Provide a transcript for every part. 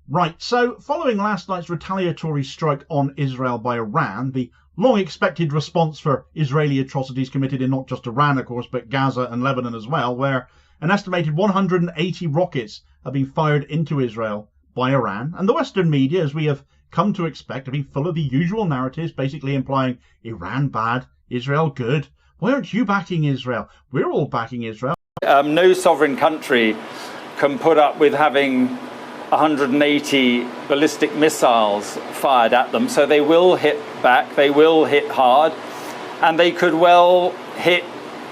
Right, so following last night's retaliatory strike on Israel by Iran, the long expected response for Israeli atrocities committed in not just Iran, of course, but Gaza and Lebanon as well, where an estimated 180 rockets have been fired into Israel by Iran. And the Western media, as we have come to expect, have been full of the usual narratives, basically implying Iran bad, Israel good. Why aren't you backing Israel? We're all backing Israel. No sovereign country can put up with having 180 ballistic missiles fired at them, so they will hit back, they will hit hard, and they could well hit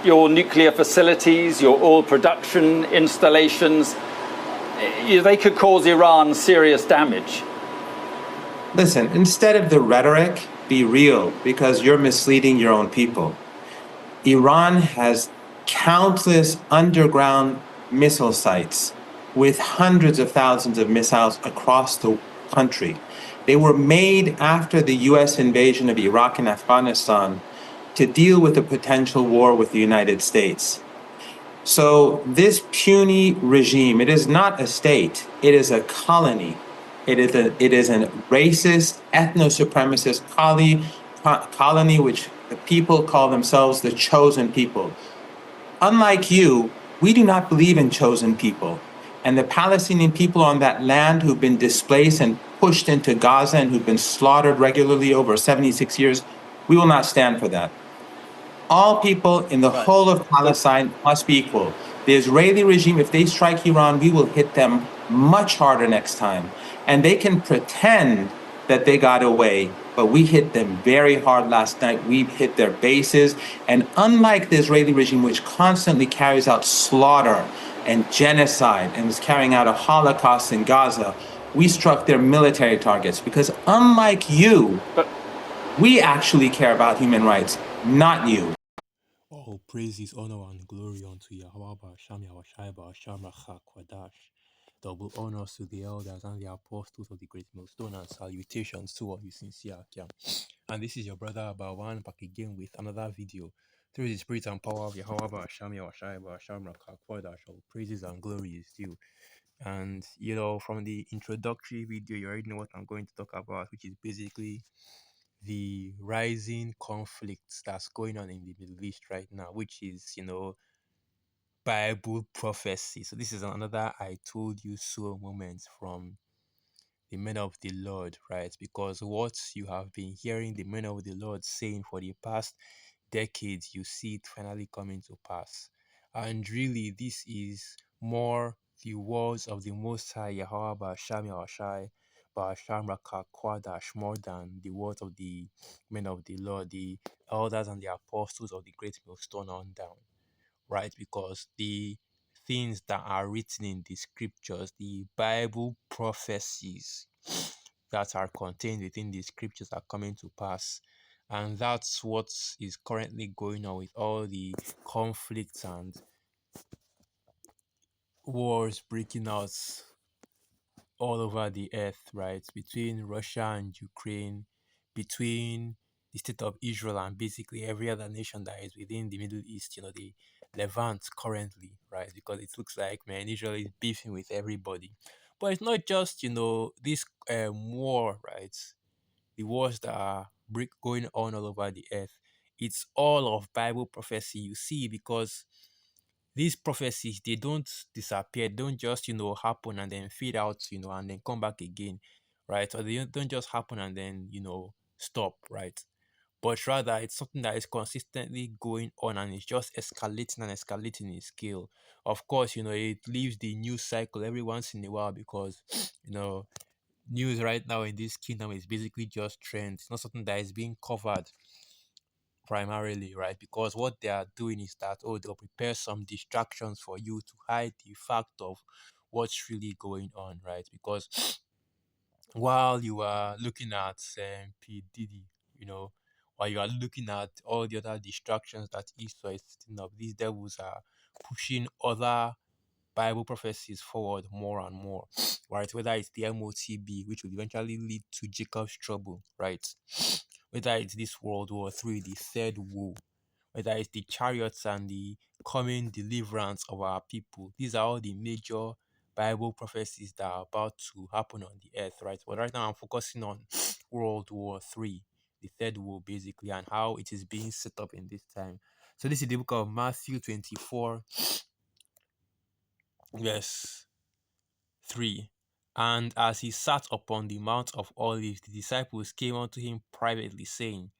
your nuclear facilities, your oil production installations. They could cause Iran serious damage. Listen, instead of the rhetoric, be real, because you're misleading your own people. Iran has countless underground missile sites with hundreds of thousands of missiles across the country. They were made after the US invasion of Iraq and Afghanistan to deal with a potential war with the United States. So this puny regime, it is not a state, it is a colony. It is a racist, ethno-supremacist colony which the people call themselves the chosen people. Unlike you, we do not believe in chosen people. And the Palestinian people on that land who've been displaced and pushed into Gaza and who've been slaughtered regularly over 76 years, we will not stand for that. All people in the whole of Palestine must be equal. The Israeli regime, if they strike Iran, we will hit them much harder next time. And they can pretend that they got away, but we hit them very hard last night. We hit their bases. And unlike the Israeli regime, which constantly carries out slaughter and genocide and is carrying out a Holocaust in Gaza, we struck their military targets because unlike you, we actually care about human rights, not you. All praises, honor, and glory unto Yahweh, Hashem, Yahweh, Hashem, Rachak, Kwadash. Double honors to the elders and the apostles of the great millstone, and salutations to all you sincere Akiam. And this is your brother Abawan back again with another video. Through the spirit and power of Yahweh, Hashem, Yahweh, Hashem, Rachak, Kwadash, all praises and glory is due. And from the introductory video, you already know what I'm going to talk about, which is basically the rising conflicts that's going on in the Middle East right now, which is, Bible prophecy. So this is another I told you so moment from the men of the Lord, right? Because what you have been hearing the men of the Lord saying for the past decades, you see it finally coming to pass. And really, this is more the words of the Most High Yahweh Ba'asham Yahushai Ba'asham Rakakwadash more than the words of the men of the Lord, the elders and the apostles of the great millstone on down, right? Because the things that are written in the scriptures, the Bible prophecies that are contained within the scriptures are coming to pass. And that's what is currently going on with all the conflicts and wars breaking out all over the earth, right? Between Russia and Ukraine, between the state of Israel and basically every other nation that is within the Middle East, the Levant currently, right? Because it looks like, man, Israel is beefing with everybody. But it's not just, this war, right? The wars that are going on all over the earth. It's all of Bible prophecy, you see, because these prophecies, they don't disappear, they don't just happen and then fade out, and then come back again, right? Or they don't just happen and then stop, right? But rather it's something that is consistently going on and it's just escalating and escalating in scale. Of course, it leaves the news cycle every once in a while because news right now in this kingdom is basically just trends. It's not something that is being covered primarily, right? Because what they are doing is that, they'll prepare some distractions for you to hide the fact of what's really going on, right? Because while you are looking at P. Diddy, while you are looking at all the other distractions that Esau is setting up, these devils are pushing other Bible prophecies forward more and more, right? Whether it's the MOTB, which will eventually lead to Jacob's trouble, right? Whether it's this World War III, the third woe, whether it's the chariots and the coming deliverance of our people. These are all the major Bible prophecies that are about to happen on the earth, right? But right now I'm focusing on World War III, the third war basically, and how it is being set up in this time. So this is the book of Matthew 24, verse 3. And as he sat upon the Mount of Olives, the disciples came unto him privately, saying,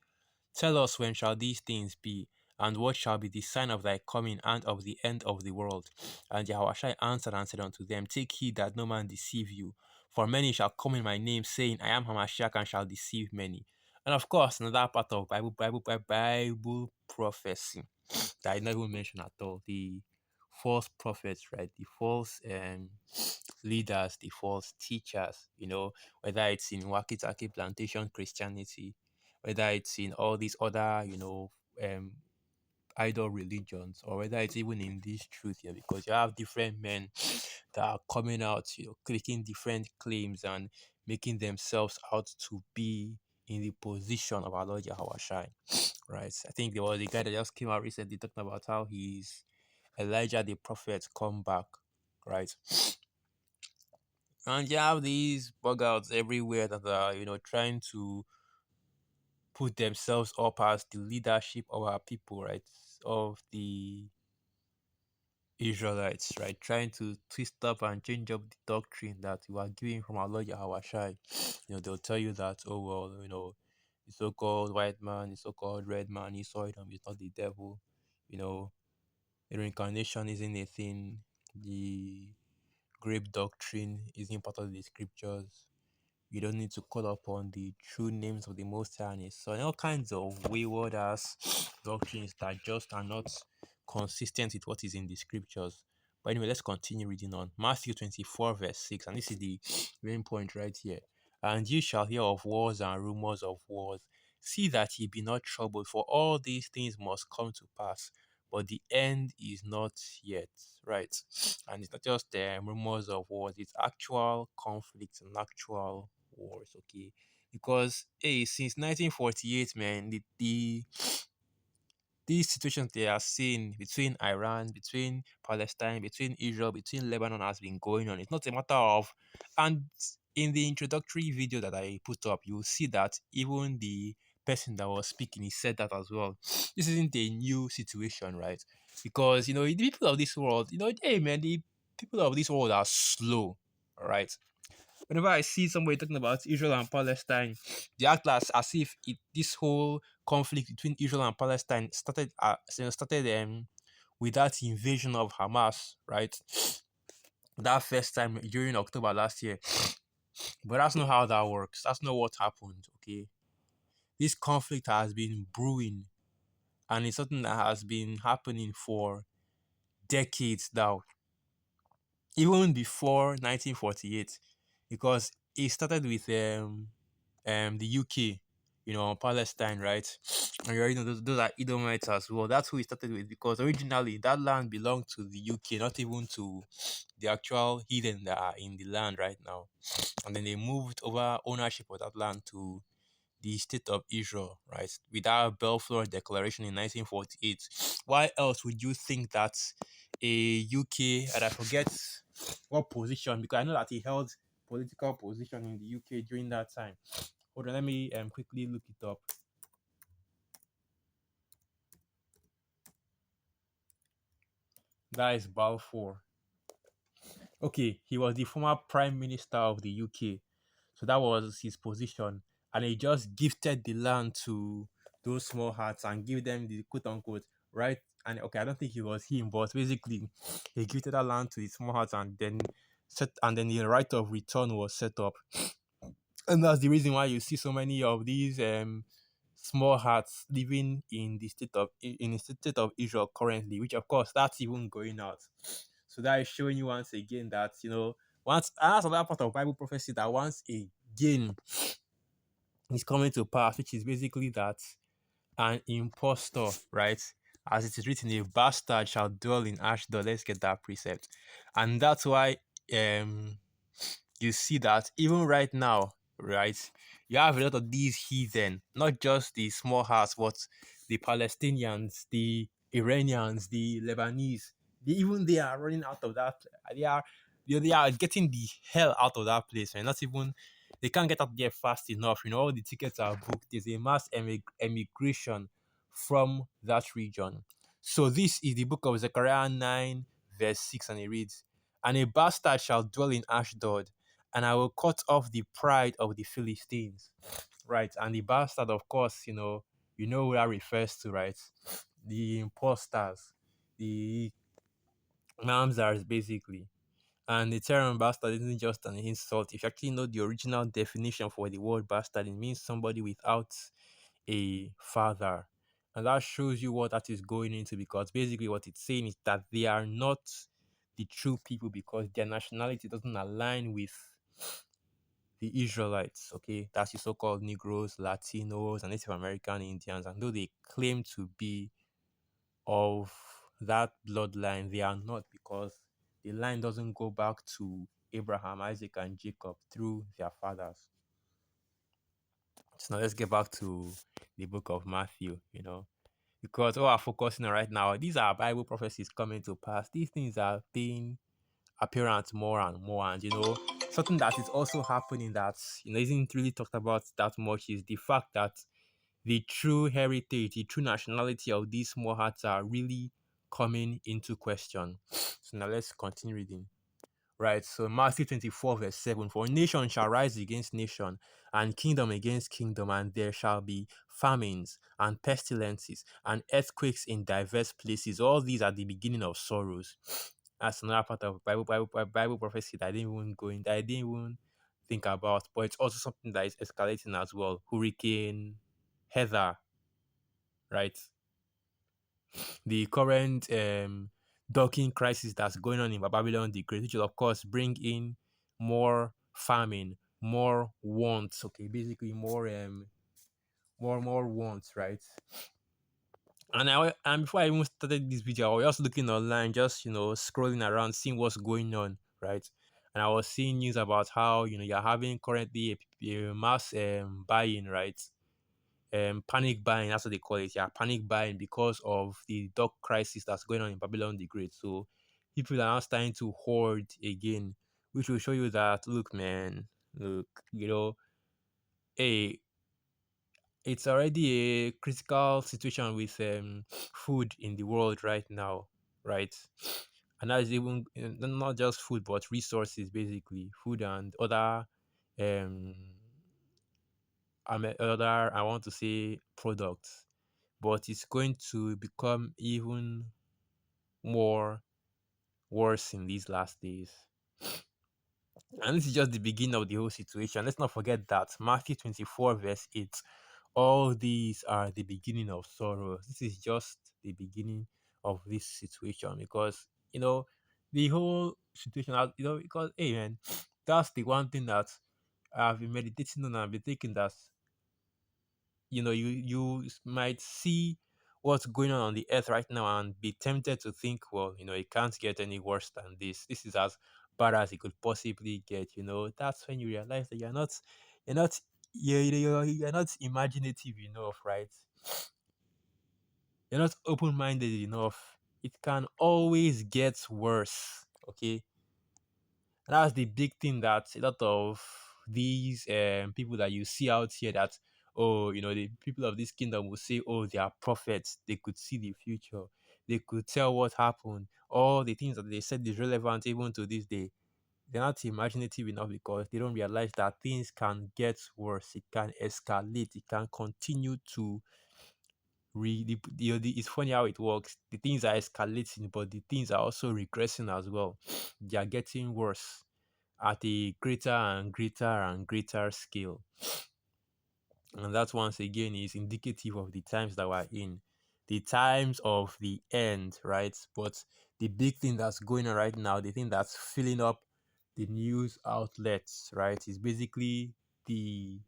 Tell us, when shall these things be? And what shall be the sign of thy coming and of the end of the world? And Yahushua answered and said unto them, Take heed that no man deceive you. For many shall come in my name, saying, I am Hamashiach, and shall deceive many. And of course, another part of Bible prophecy that I never mentioned at all. The false prophets, right? The false leaders, the false teachers, whether it's in Wakitaki plantation Christianity, whether it's in all these other, idol religions, or whether it's even in this truth here, because you have different men that are coming out, clicking different claims and making themselves out to be in the position of our Lord Yahushua, right? I think there was a guy that just came out recently talking about how he's Elijah the prophet come back, right? And you have these bug outs everywhere that are, trying to put themselves up as the leadership of our people, right? Of the Israelites, right? Trying to twist up and change up the doctrine that we are giving from our Lord Yahushua. They'll tell you that, oh, well, the so-called white man, the so-called red man, he saw it, he's not the devil. The reincarnation isn't a thing. The grape doctrine isn't part of the scriptures. You don't need to call upon the true names of the Most High and His Son. All kinds of wayward ass doctrines that just are not consistent with what is in the scriptures. But anyway, let's continue reading on. Matthew 24, verse 6, and this is the main point right here. And ye shall hear of wars and rumors of wars. See that ye be not troubled, for all these things must come to pass, but the end is not yet, right? And it's not just rumors of wars, it's actual conflicts and actual wars, okay? Because since 1948, man, these situations they are seeing between Iran, between Palestine, between Israel, between Lebanon has been going on. It's not a matter of, and in the introductory video that I put up, you'll see that even the person that was speaking, he said that as well. This isn't a new situation, right? Because the people of this world, hey man, the people of this world are slow, right? Whenever I see somebody talking about Israel and Palestine, they act as if this whole conflict between Israel and Palestine started with that invasion of Hamas, right? That first time during October last year. But that's not how that works. That's not what happened, okay? This conflict has been brewing, and it's something that has been happening for decades now, even before 1948, because it started with the UK, Palestine, right? And you already know those are Edomites as well. That's who it started with, because originally that land belonged to the UK, not even to the actual heathen that are in the land right now. And then they moved over ownership of that land to the state of Israel, right? With that Balfour Declaration in 1948. Why else would you think that a UK, and I forget what position, because I know that he held political position in the UK during that time. Hold on, let me quickly look it up. That is Balfour. Okay, he was the former Prime Minister of the UK. So that was his position. And he just gifted the land to those small hats and give them the quote unquote right. And okay, I don't think it was him, but basically he gifted that land to the small hats, and then the right of return was set up. And that's the reason why you see so many of these small hats living in the state of Israel currently, which of course that's even going out. So that is showing you once again that once, and that's another part of Bible prophecy, that once again is coming to pass, which is basically that an impostor, right? As it is written, a bastard shall dwell in Ashdod. Let's get that precept. And that's why you see that even right now, right, you have a lot of these heathen, not just the small hearts, but the Palestinians, the Iranians, the Lebanese, even they are running out of that. They are they are getting the hell out of that place, and not even they can't get out there fast enough. All the tickets are booked. There's a mass emigration from that region. So this is the book of Zechariah 9, verse 6, and it reads, "And a bastard shall dwell in Ashdod, and I will cut off the pride of the Philistines." Right, and the bastard, of course, who that refers to, right? The imposters, the mamzars, basically. And the term bastard isn't just an insult. If you actually know the original definition for the word bastard, it means somebody without a father. And that shows you what that is going into, because basically what it's saying is that they are not the true people because their nationality doesn't align with the Israelites. Okay, that's the so-called Negroes, Latinos, and Native American Indians. And though they claim to be of that bloodline, they are not, because the line doesn't go back to Abraham, Isaac, and Jacob through their fathers. So now let's get back to the book of Matthew, because all we're focusing on right now, these are Bible prophecies coming to pass. These things are being apparent more and more. And something that is also happening that isn't really talked about that much is the fact that the true heritage, the true nationality of these small hearts are really coming into question. So now let's continue reading. Right, so Matthew 24, verse 7, "For nation shall rise against nation, and kingdom against kingdom, and there shall be famines, and pestilences, and earthquakes in diverse places. All these are the beginning of sorrows." That's another part of Bible prophecy that I didn't even go in, that I didn't even think about, but it's also something that is escalating as well. Hurricane Heather, right? The current docking crisis that's going on in Babylon the Great, which will of course bring in more famine, more wants. Okay, basically more wants, right? And before I even started this video, I was just looking online, just scrolling around, seeing what's going on, right? And I was seeing news about how you're having currently a mass buying, right? Panic buying, that's what they call it. Yeah, panic buying because of the dark crisis that's going on in Babylon the Great. So people are now starting to hoard again, which will show you that look, man, look, hey, it's already a critical situation with food in the world right now, right? And that is even not just food, but resources, basically food and other um other, I want to say, products. But it's going to become even more worse in these last days. And this is just the beginning of the whole situation. Let's not forget that Matthew 24, verse 8, all these are the beginning of sorrow. This is just the beginning of this situation, because, the whole situation, because, hey, man, that's the one thing that I've been meditating on. I've been thinking that you might see what's going on the earth right now and be tempted to think, well, it can't get any worse than this is as bad as it could possibly get. That's when you realize that you're not you're not imaginative enough, right? You're not open-minded enough. It can always get worse. Okay, that's the big thing that a lot of these people that you see out here, that, oh, the people of this kingdom will say, oh, they are prophets, they could see the future, they could tell what happened, all the things that they said is relevant even to this day. They're not imaginative enough because they don't realize that things can get worse, it can escalate, it can continue to it's funny how it works. The things are escalating, but the things are also regressing as well. They are getting worse at a greater and greater and greater scale. And that, once again, is indicative of the times that we're in, the times of the end, right? But the big thing that's going on right now, the thing that's filling up the news outlets, right, is basically the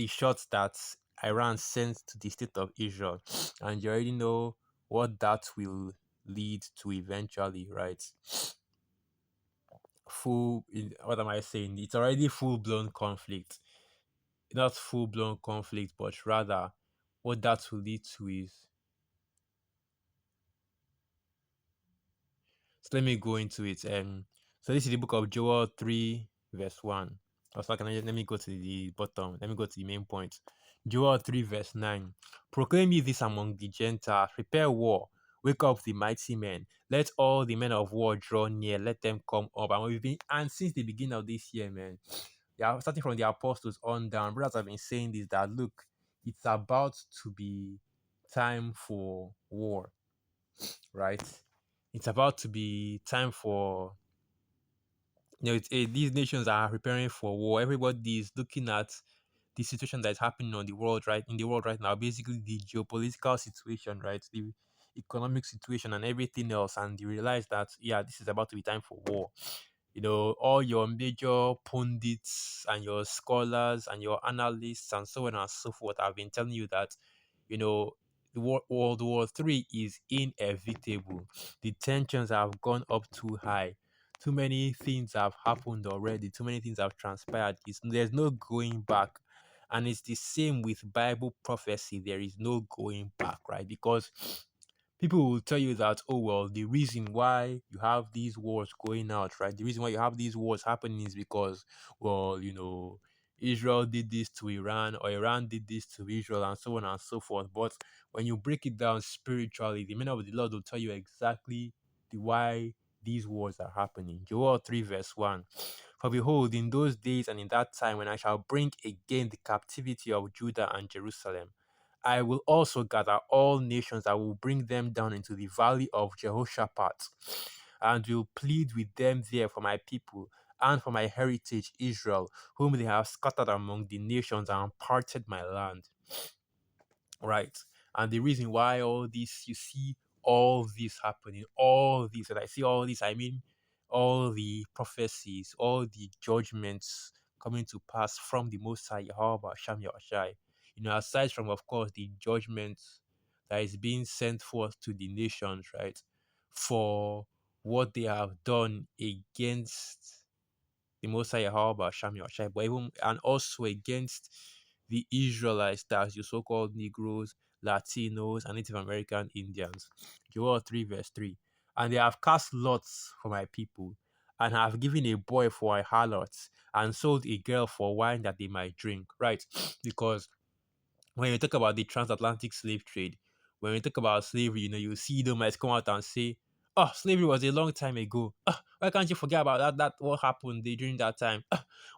shots that Iran sent to the state of Israel. And you already know what that will lead to eventually, right? What am I saying? It's already full blown conflict. Not full blown conflict, but rather what that will lead to is. So let me go into it. So this is the book of Joel 3, verse 1. Also, let me go to the bottom. Let me go to the main point. Joel 3, verse 9. Proclaim ye this among the Gentiles. Prepare war. Wake up the mighty men. Let all the men of war draw near. Let them come up. And since the beginning of this year, man, yeah, starting from the apostles on down, brothers have been saying this, that look, it's about to be time for war, right? It's about to be time for, these nations are preparing for war. Everybody is looking at the situation that is happening on the world right in the world right now, basically the geopolitical situation, right, the economic situation and everything else, and you realize that this is about to be time for war. All your major pundits and your scholars and your analysts and so on and so forth have been telling you that the World War III is inevitable. The tensions have gone up too high. Too many things have happened already. Too many things have transpired. There's no going back. And it's the same with Bible prophecy. There is no going back, right? Because people will tell you that, oh, well, the reason why you have these wars going out, right? The reason why you have these wars happening is because, well, Israel did this to Iran, or Iran did this to Israel, and so on and so forth. But when you break it down spiritually, the men of the Lord will tell you exactly why these wars are happening. Joel 3, verse 1. For behold, in those days and in that time, when I shall bring again the captivity of Judah and Jerusalem, I will also gather all nations. I will bring them down into the valley of Jehoshaphat, and will plead with them there for my people and for my heritage Israel, whom they have scattered among the nations and parted my land. Right. And the reason why all this, you see all this happening, all this, and I see all this, I mean all the prophecies, all the judgments coming to pass from the Most High Yahweh Shem Yahushai. Aside from, of course, the judgment that is being sent forth to the nations, right, for what they have done against the Most High Yahweh Shem Yahushai, but even and also against the Israelites, that's your so-called Negroes, Latinos, and Native American Indians. Joel 3, verse 3. And they have cast lots for my people, and have given a boy for a harlot, and sold a girl for wine that they might drink. Right? Because when you talk about the transatlantic slave trade, when we talk about slavery, you see them might come out and say, "Oh, slavery was a long time ago. Why can't you forget about that? That what happened during that time?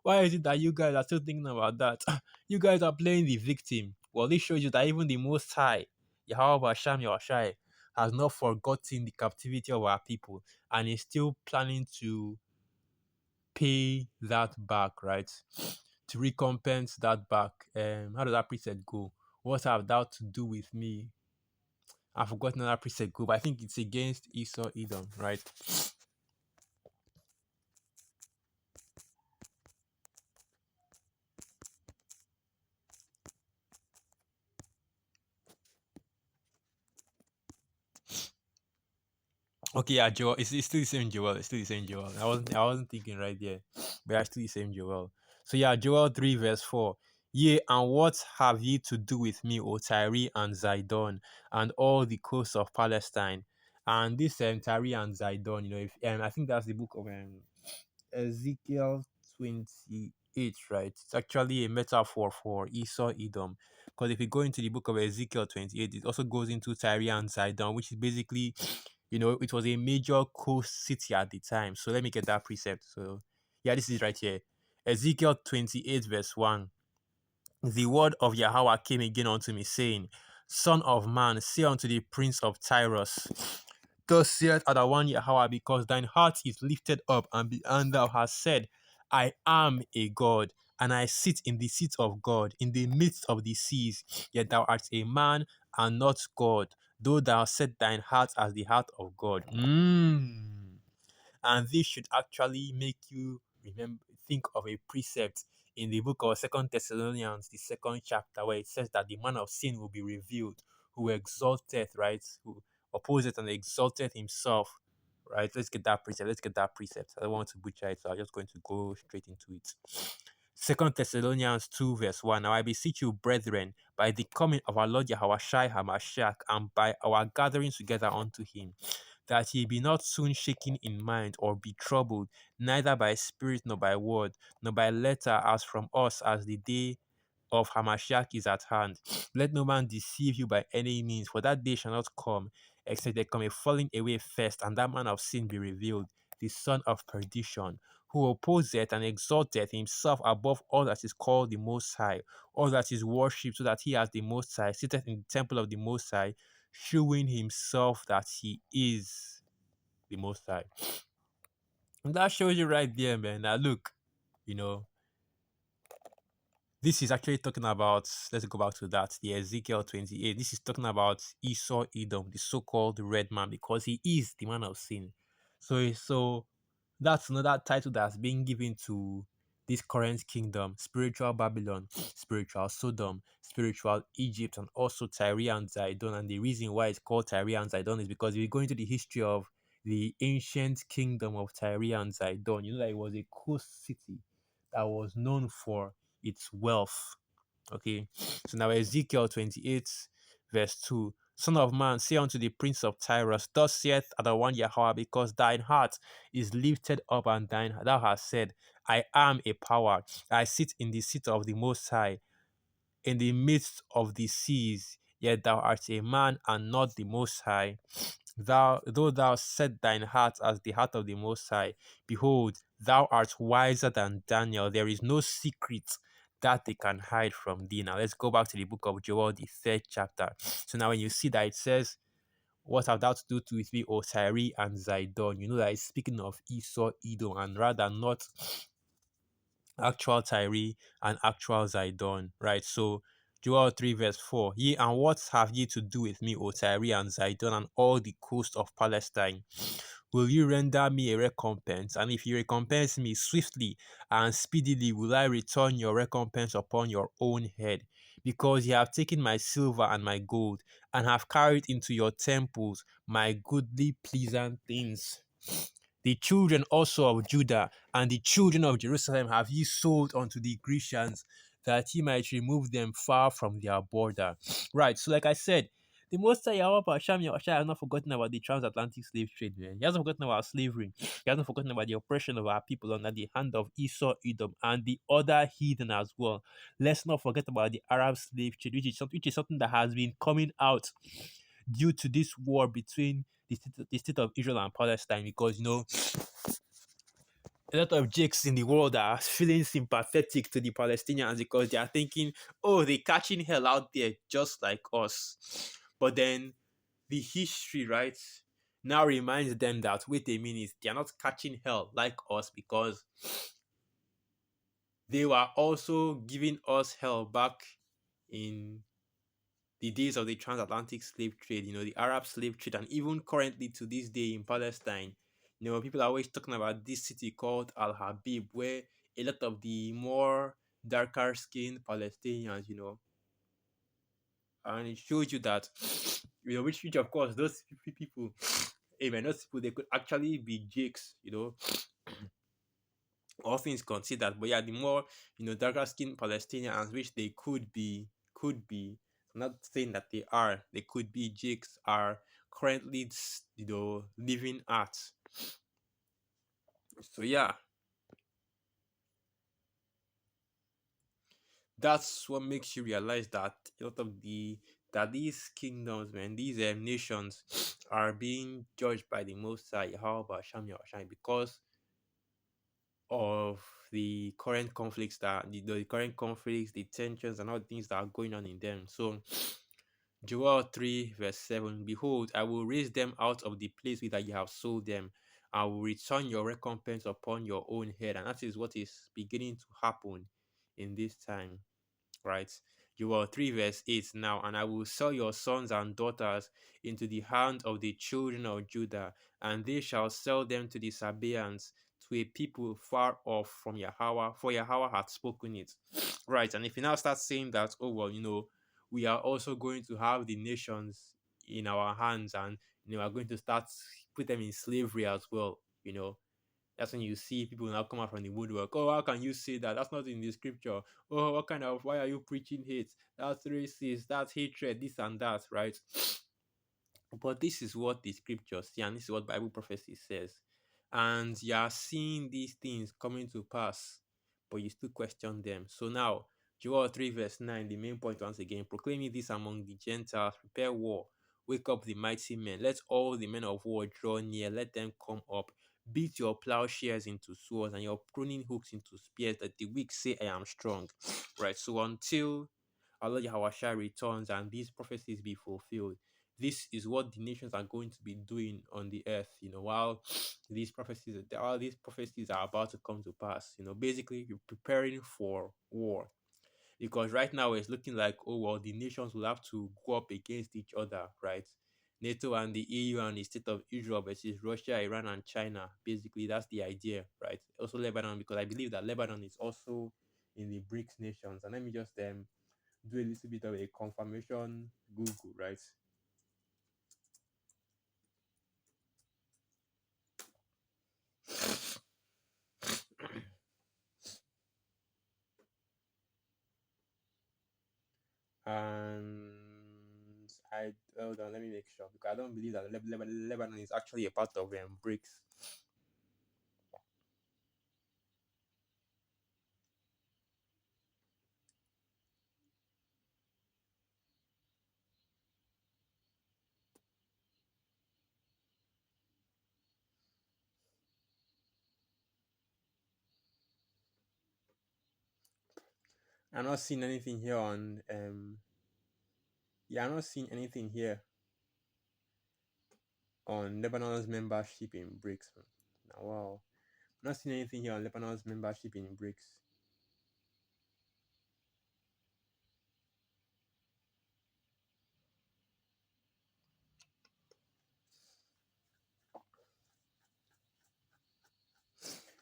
Why is it that you guys are still thinking about that? You guys are playing the victim." Well, this shows you that even the Most High, Yahweh Sham Yahushai, has not forgotten the captivity of our people, and is still planning to pay that back, right? To recompense that back. How does that precept go? What have thou to do with me? I've forgotten how that precept go, but I think it's against Esau Edom, right? Okay, yeah, Joel. It's still the same Joel. It's still the same Joel. I wasn't thinking right there, but it's still the same Joel. So yeah, Joel 3, verse 4. Yea, and what have ye to do with me, O Tyre and Zidon, and all the coasts of Palestine? And this Tyre and Zidon, if I think that's the book of Ezekiel 28, right? It's actually a metaphor for Esau Edom. Because if you go into the book of Ezekiel 28, it also goes into Tyre and Zidon, which is basically, it was a major coast city at the time. So let me get that precept. So, yeah, this is right here. Ezekiel 28, verse 1. The word of Yahweh came again unto me, saying, Son of man, say unto the prince of Tyrus, Thus saith Adawan Yahweh, because thine heart is lifted up, and thou hast said, I am a God, and I sit in the seat of God, in the midst of the seas. Yet thou art a man, and not God, though thou set thine heart as the heart of God. And this should actually make you think of a precept in the book of 2 Thessalonians, the 2nd chapter, where it says that the man of sin will be revealed, who exalteth, right? Who opposeth and exalteth himself, right? Let's get that precept. I don't want to butcher it, so I'm just going to go straight into it. 2 Thessalonians 2, verse 1. Now I beseech you, brethren, by the coming of our Lord Yahushua HaMashiach, and by our gathering together unto him, that ye be not soon shaken in mind, or be troubled, neither by spirit, nor by word, nor by letter, as from us, as the day of Hamashiach is at hand. Let no man deceive you by any means, for that day shall not come, except there come a falling away first, and that man of sin be revealed, the son of perdition, who opposeth and exalteth himself above all that is called the Most High, all that is worshipped, so that he as the Most High sitteth in the temple of the Most High, shewing himself that he is the Most High. And that shows you right there, man. Now look, you know, this is actually talking about, let's go back to that, the Ezekiel 28. This is talking about Esau Edom, the so-called red man, because he is the man of sin. So that's another title that's being given to this current kingdom: spiritual Babylon, spiritual Sodom, spiritual Egypt, and also Tyre and Zidon. And the reason why it's called Tyre and Zidon is because we go into the history of the ancient kingdom of Tyre and Zidon. You know that it was a coast city that was known for its wealth. Okay, so now Ezekiel 28, verse 2. Son of man, say unto the prince of Tyrus, thus saith Adonai Yahweh, because thine heart is lifted up, and thou hast said, I am a power. I sit in the seat of the Most High, in the midst of the seas, yet thou art a man and not the Most High. Though thou set thine heart as the heart of the Most High, behold, thou art wiser than Daniel. There is no secret that they can hide from thee. Now let's go back to the book of Joel, the 3rd chapter. So now when you see that it says, what have thou to do with me, O Tyre and Zidon? You know that it's speaking of Esau, Edom, and rather not actual Tyre and actual Zidon, right? So Joel 3 verse 4, Ye, and what have ye to do with me, O Tyre and Zidon, and all the coast of Palestine? Will you render me a recompense? And if you recompense me swiftly and speedily, will I return your recompense upon your own head? Because ye have taken my silver and my gold, and have carried into your temples my goodly pleasant things. The children also of Judah and the children of Jerusalem have ye sold unto the Grecians, that ye might remove them far from their border. Right, so like I said, the Most High Yahweh Hashem Yahushua has not forgotten about the transatlantic slave trade, man. He hasn't forgotten about slavery. He hasn't forgotten about the oppression of our people under the hand of Esau, Edom, and the other heathen as well. Let's not forget about the Arab slave trade, which is something that has been coming out due to this war between the state of Israel and Palestine, because you know a lot of jakes in the world are feeling sympathetic to the Palestinians because they are thinking, oh, they're catching hell out there just like us. But then the history, right, now reminds them that, wait a minute, they are not catching hell like us, because they were also giving us hell back in the days of the transatlantic slave trade, you know, the Arab slave trade, and even currently to this day in Palestine. You know, people are always talking about this city called Al Habib, where a lot of the more darker skinned Palestinians, you know, and it shows you that, you know, which of course those people, even those people, they could actually be jakes, you know, all things considered. But yeah, the more, you know, darker skinned Palestinians, which they could be, I'm not saying that they could be jakes, are currently, you know, living at. So yeah, that's what makes you realize that a lot of these kingdoms, man, these nations are being judged by the Most High Yahweh Hashem Yahushua, because of the current conflicts, the tensions, and all the things that are going on in them. So Joel 3 verse 7, Behold, I will raise them out of the place whither you have sold them. I will return your recompense upon your own head. And that is what is beginning to happen in this time, right? Joel 3 verse 8, Now, and I will sell your sons and daughters into the hand of the children of Judah, and they shall sell them to the Sabaeans, to a people far off from Yahweh, for Yahweh hath spoken it. Right, and if you now start saying that, oh well, you know, we are also going to have the nations in our hands, and you know, are going to start put them in slavery as well, you know, that's when you see people now come out from the woodwork. Oh, how can you say that? That's not in the scripture. Oh, why are you preaching hate? That's racist, that's hatred, this and that, right? But this is what the scriptures say, and this is what Bible prophecy says. And you are seeing these things coming to pass, but you still question them. So now, Joel 3, verse 9, the main point once again, proclaiming this among the Gentiles, prepare war, wake up the mighty men, let all the men of war draw near, let them come up, beat your plowshares into swords and your pruning hooks into spears, that the weak say, I am strong. Right, so until Allah Yahweh returns and these prophecies be fulfilled, this is what the nations are going to be doing on the earth, while these prophecies are about to come to pass. Basically you're preparing for war. Because right now it's looking like, oh well, the nations will have to go up against each other, right? NATO and the EU and the state of Israel versus Russia, Iran, and China. Basically, that's the idea, right? Also Lebanon, because I believe that Lebanon is also in the BRICS nations. And let me just do a little bit of a confirmation Google, right? And hold on, let me make sure, because I don't believe that Lebanon is actually a part of BRICS. I'm not seeing anything here on I'm not seeing anything here on Lebanon's membership in BRICS. Now, wow. I'm not seeing anything here on Lebanon's membership in BRICS.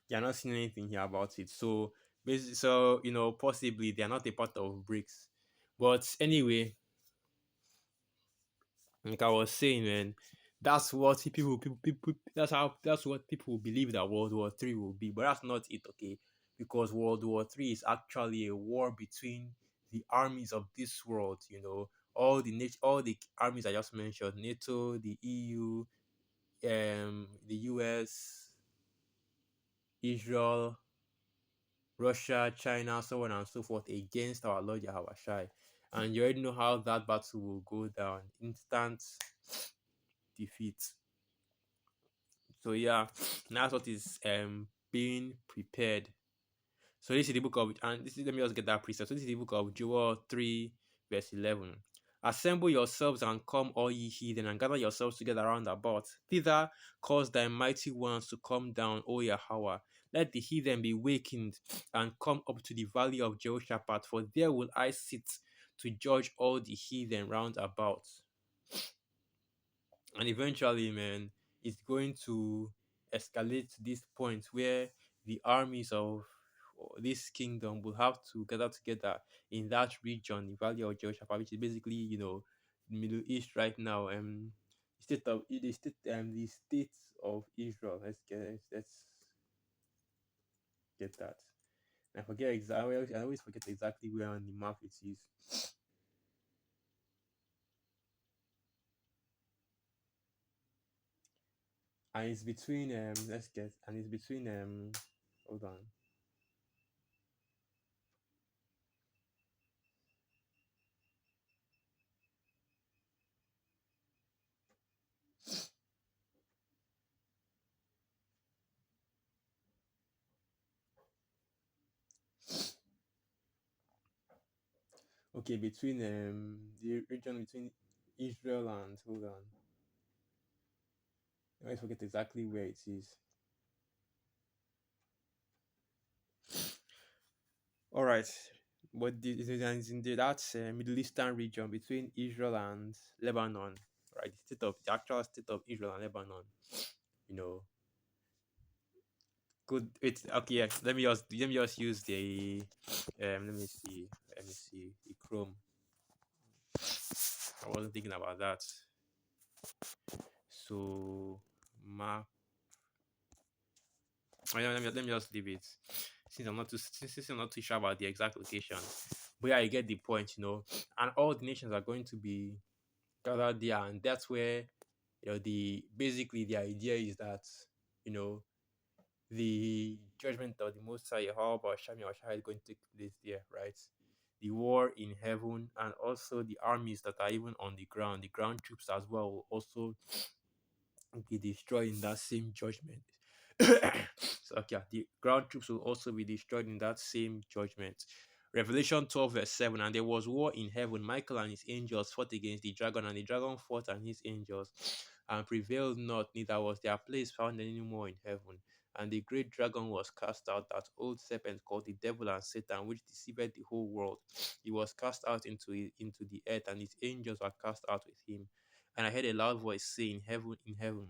You're not seeing anything here about it. So basically, possibly they're not a part of BRICS. But anyway, like I was saying, man, that's what that's what people believe that World War III will be, but that's not it, okay? Because World War III is actually a war between the armies of this world. All the armies I just mentioned: NATO, the EU, the US, Israel, Russia, China, so on and so forth, against our Lord Yahweh. And you already know how that battle will go down: instant defeat. So yeah, that's what is being prepared. So this is the book of, and this is, let me just get that precept. So this is the book of Joel 3, verse 11. Assemble yourselves and come, all ye heathen, and gather yourselves together round about. Thither cause thy mighty ones to come down, O Yahweh. Let the heathen be wakened and come up to the valley of Jehoshaphat, for there will I sit to judge all the heathen round about. And eventually, man, it's going to escalate to this point where the armies of this kingdom will have to gather together in that region, the Valley of Jehoshaphat, which is basically, the Middle East right now. The state of Israel. Let's get that. And I always forget exactly where on the map it is. And it's between hold on. Okay, between the region between Israel and, hold on, I always forget exactly where it is. All right, but it's in that Middle Eastern region between Israel and Lebanon, right? The actual state of Israel and Lebanon. Good. It's okay. Yeah. Let me just use the let me see the Chrome. I wasn't thinking about that. So map. Let me just leave it, since I'm not too sure about the exact location. But yeah, I get the point, and all the nations are going to be gathered there, and that's where Basically the idea is that, you know, the judgment of the Most High Yahweh Shami Ashai is going to take place there, right? The war in heaven, and also the armies that are even on the ground troops as well, will also be destroyed in that same judgment. So, okay, the ground troops will also be destroyed in that same judgment. Revelation 12, verse 7. And there was war in heaven. Michael and his angels fought against the dragon, and the dragon fought and his angels, and prevailed not, neither was their place found any more in heaven. And the great dragon was cast out, that old serpent called the devil and Satan, which deceived the whole world. He was cast out into the earth, and his angels were cast out with him. And I heard a loud voice saying, Heaven, in heaven,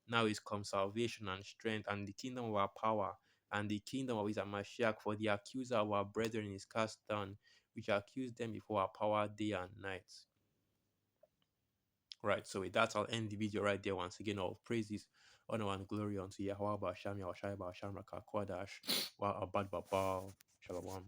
now is come salvation and strength, and the kingdom of our power, and the kingdom of his Mashiach. For the accuser of our brethren is cast down, which accused them before our power day and night. Right, so with that, I'll end the video right there. Once again, all praises, honor, and glory unto Yahweh, Basham, Yahweh, Basham, Rakakwadash, Wa Abad Babal, Shalom.